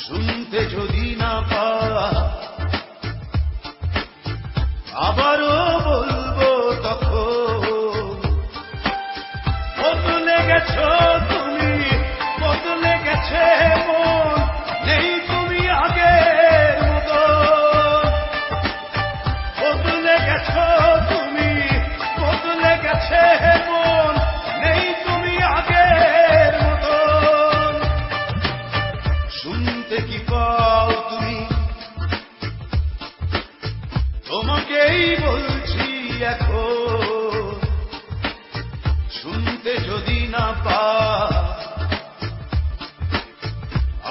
শুনতে যদি না পাওয়া আবারও বলবো তখন বদলে গেছো তুমি, বদলে গেছে মন, নেই তুমি আগের মতো। বদলে গেছো তুমি, বদলে গেছে মন, নেই তুমি আগের মতো। শুনতে কি পাও তুমি, তোমাকেই বলছি এখন। শুনতে যদি না পাও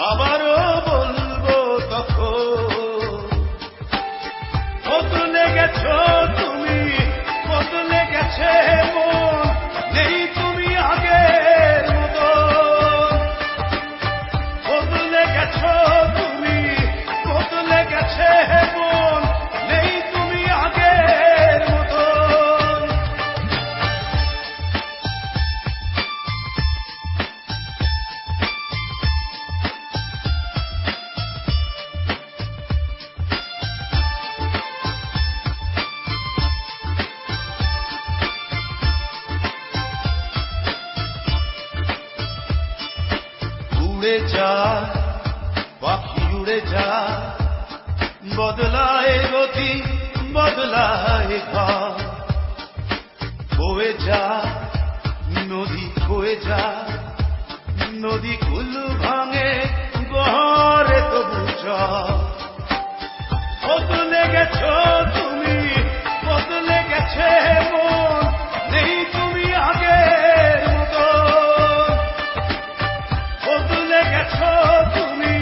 আবারও বলবো তখন বদলে গেছো তুমি, বদলে গেছে মন, নেই তুমি আগের মতো। বদলে গেছো তুমি, বদলে গেছে মন, নেই তুমি আগের মতো। উড়ে যা পাখি উড়ে যা, বদলায় গতি বদলায় ঘর। বয়ে যা নদী বয়ে যা, নদী কুল ভাঙে গহরে তবু জল। বদলে গেছো তুমি, বদলে গেছে মন, নেই তুমি আগের মতো। বদলে গেছো তুমি,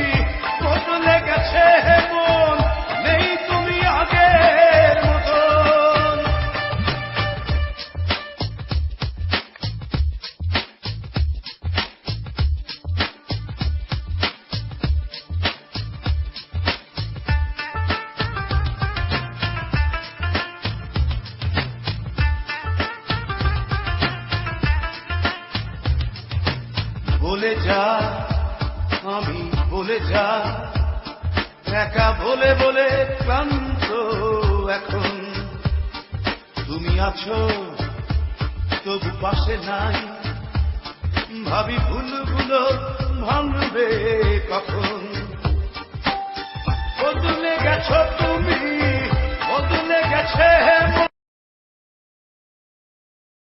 বদলে গেছে মন, নেই তুমি আগের মতো। বলে যা আমি বলে যা, একা বলে বলে ক্লান্ত এখন। তুমি আছো তবু পাশে নাই, ভাবি ভুলগুলো ভাঙবে কখন। বদলে গেছো